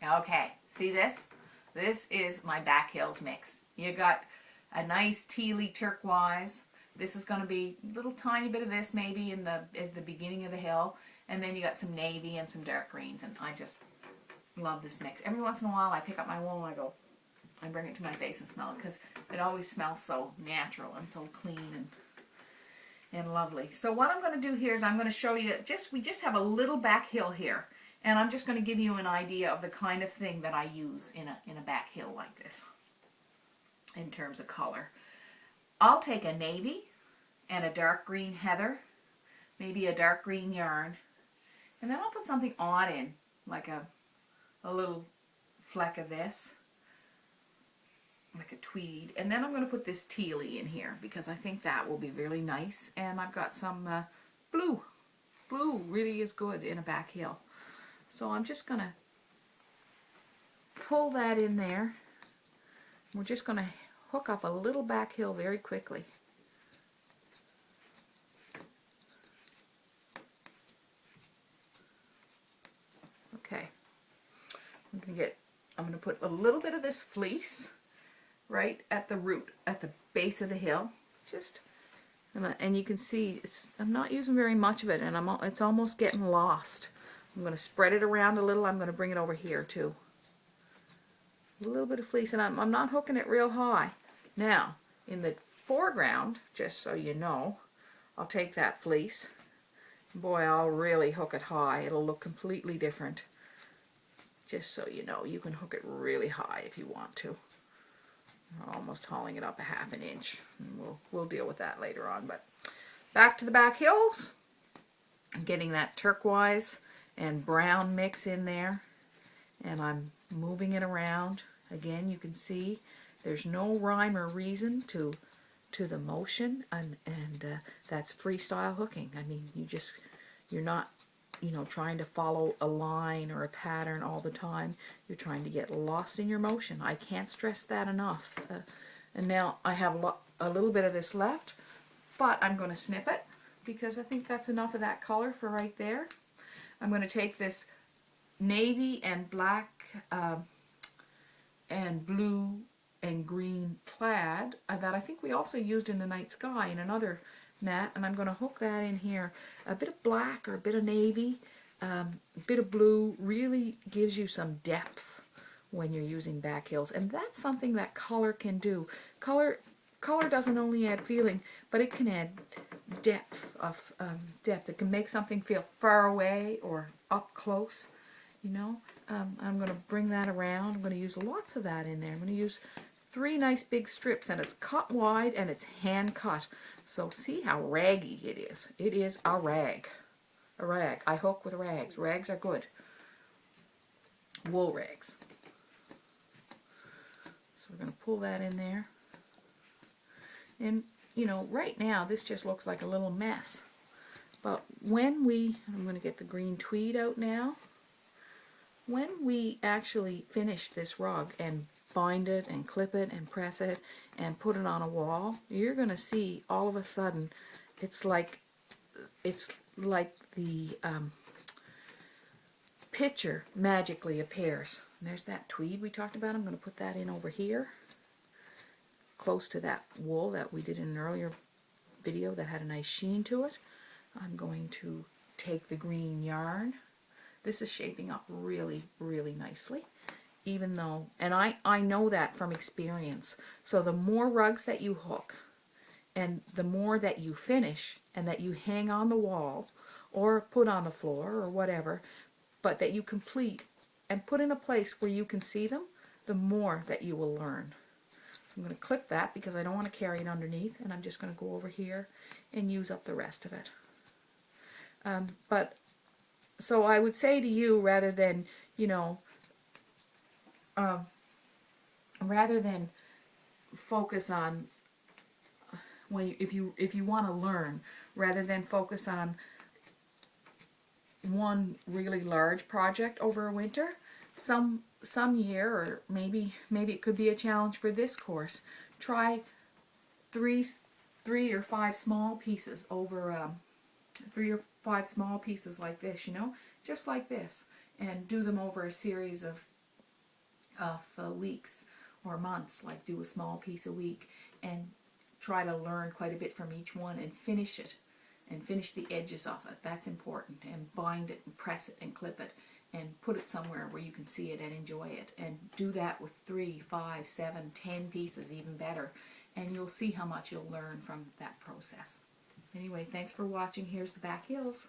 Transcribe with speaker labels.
Speaker 1: Okay, see this? This is my back hills mix. You got a nice tealy turquoise. This is going to be a little tiny bit of this maybe at the beginning of the hill. And then you got some navy and some dark greens. And I just love this mix. Every once in a while I pick up my wool and I bring it to my face and smell it because it always smells so natural and so clean and lovely. So what I'm going to do here is I'm going to show you, we just have a little back hill here. And I'm just going to give you an idea of the kind of thing that I use in a back hill like this in terms of color. I'll take a navy and a dark green heather, maybe a dark green yarn, and then I'll put something odd in, like a little fleck of this, like a tweed, and then I'm going to put this tealy in here because I think that will be really nice. And I've got some blue. Blue really is good in a back hill. So I'm just going to pull that in there. We're just going to hook up a little back hill very quickly. Okay. I'm going to put a little bit of this fleece right at the root, at the base of the hill. And you can see I'm not using very much of it, and it's almost getting lost. I'm going to spread it around a little. I'm going to bring it over here too. A little bit of fleece, and I'm not hooking it real high. Now, in the foreground, just so you know, I'll take that fleece. Boy, I'll really hook it high. It'll look completely different. Just so you know, you can hook it really high if you want to. I'm almost hauling it up a ½ inch. And we'll deal with that later on. But back to the back hills. I'm getting that turquoise and brown mix in there, and I'm moving it around. Again, you can see there's no rhyme or reason to the motion, and that's freestyle hooking. I mean, you're not trying to follow a line or a pattern all the time. You're trying to get lost in your motion. I can't stress that enough. And now I have a little bit of this left, but I'm going to snip it because I think that's enough of that color for right there. I'm going to take this navy and black and blue and green plaid that I think we also used in the night sky in another mat, and I'm going to hook that in here. A bit of black or a bit of navy, a bit of blue really gives you some depth when you're using back hills, and that's something that color can do. Color doesn't only add feeling, but it can add depth. It can make something feel far away or up close, you know. I'm going to bring that around. I'm going to use lots of that in there. I'm going to use 3 nice big strips, and it's cut wide and it's hand cut. So see how raggy it is. It is a rag. A rag. I hook with rags. Rags are good. Wool rags. So we're going to pull that in there. And you know, right now this just looks like a little mess. But I'm going to get the green tweed out now. When we actually finish this rug and bind it and clip it and press it and put it on a wall, you're going to see all of a sudden it's like the picture magically appears. And there's that tweed we talked about. I'm going to put that in over here, close to that wool that we did in an earlier video that had a nice sheen to it. I'm going to take the green yarn. This is shaping up really, really nicely, even though, and I know that from experience. So the more rugs that you hook, and the more that you finish, and that you hang on the wall, or put on the floor, or whatever, but that you complete and put in a place where you can see them, the more that you will learn. So I'm going to clip that because I don't want to carry it underneath, and I'm just going to go over here and use up the rest of it. So I would say to you, rather than, you know, rather than focus on if you want to learn, rather than focus on one really large project over a winter, some year, or maybe it could be a challenge for this course, try three or five small pieces over 3 or 5 small pieces like this, you know, just like this, and do them over a series of weeks or months, like do a small piece a week and try to learn quite a bit from each one and finish it and finish the edges of it. That's important. And bind it and press it and clip it and put it somewhere where you can see it and enjoy it. And do that with 3, 5, 7, 10 pieces, even better. And you'll see how much you'll learn from that process. Anyway, thanks for watching. Here's the back heels.